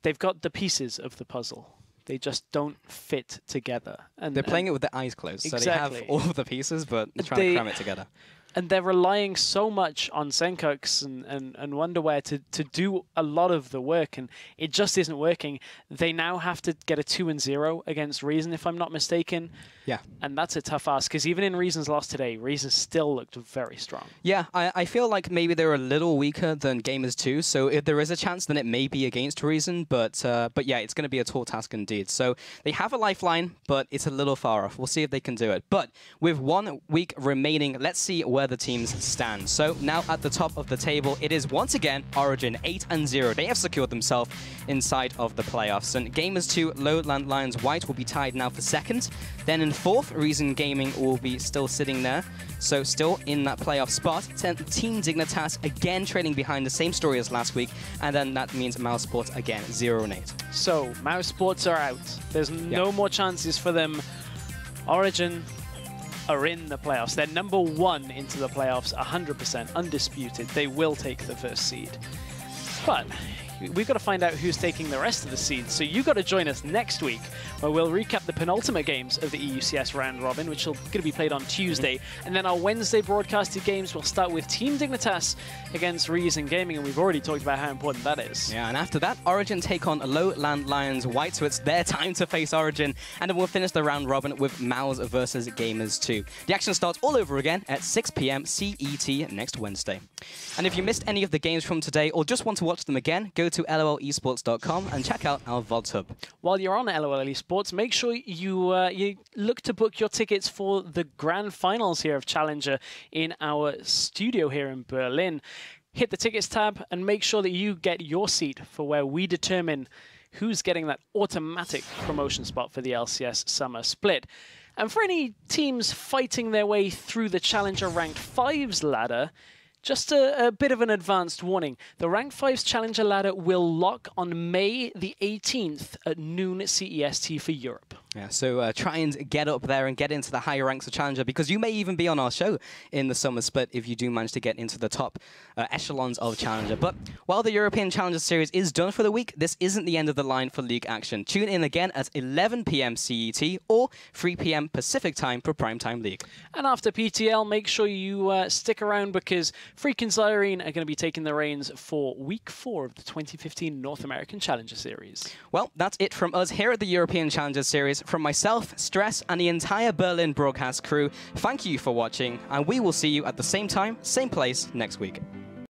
[SPEAKER 1] they've got the pieces of the puzzle. They just don't fit together. And
[SPEAKER 2] they're playing it with their eyes closed.
[SPEAKER 1] Exactly.
[SPEAKER 2] So they have all of the pieces, but they're trying to cram it together.
[SPEAKER 1] And they're relying so much on Senkux and Wonderwear to do a lot of the work, and it just isn't working. They now have to get a 2-0 against Reason, if I'm not mistaken.
[SPEAKER 2] Yeah.
[SPEAKER 1] And that's a tough ask, because even in Reason's loss today, Reason still looked very strong.
[SPEAKER 2] Yeah, I feel like maybe they're a little weaker than Gamers 2, so if there is a chance, then it may be against Reason, but yeah, it's going to be a tall task indeed. So they have a lifeline, but it's a little far off. We'll see if they can do it. But with 1 week remaining, let's see where the teams stand. So now at the top of the table, it is once again Origin 8-0. They have secured themselves inside of the playoffs. And Gamers 2, Lowland Lions White will be tied now for 2nd. Then in 4th, Reason Gaming will be still sitting there. So still in that playoff spot. Team Dignitas again trailing behind, the same story as last week. And then that means Mouse Sports again 0-8.
[SPEAKER 1] So Mouse Sports are out. There's no more chances for them. Origin are in the playoffs. They're number 1 into the playoffs, 100% undisputed. They will take the first seed. But we've got to find out who's taking the rest of the seeds. So you've got to join us next week, where we'll recap the penultimate games of the EUCS round robin, which are going to be played on Tuesday. And then our Wednesday broadcasted games will start with Team Dignitas against Reason Gaming, and we've already talked about how important that is.
[SPEAKER 2] Yeah, and after that, Origin take on Lowland Lions White, so it's their time to face Origin. And then we'll finish the round robin with Mouse versus Gamers 2. The action starts all over again at 6 p.m. CET next Wednesday. And if you missed any of the games from today, or just want to watch them again, go to lolesports.com and check out our Vods hub.
[SPEAKER 1] While you're on LOL Esports, make sure you look to book your tickets for the grand finals here of Challenger in our studio here in Berlin. Hit the tickets tab and make sure that you get your seat for where we determine who's getting that automatic promotion spot for the LCS Summer Split. And for any teams fighting their way through the Challenger Ranked 5's ladder, just a bit of an advanced warning. The Rank 5's Challenger ladder will lock on May the 18th at noon CEST for Europe.
[SPEAKER 2] Yeah, so try and get up there and get into the higher ranks of Challenger, because you may even be on our show in the Summer Split if you do manage to get into the top echelons of Challenger. But while the European Challenger Series is done for the week, this isn't the end of the line for League action. Tune in again at 11 p.m. CET or 3 p.m. Pacific time for Primetime League.
[SPEAKER 1] And after PTL, make sure you stick around, because Freak and Zyrene are going to be taking the reins for Week 4 of the 2015 North American Challenger Series.
[SPEAKER 2] Well, that's it from us here at the European Challenger Series. guys, from myself, Stress, and the entire Berlin broadcast crew, thank you for watching, and we will see you at the same time, same place next week.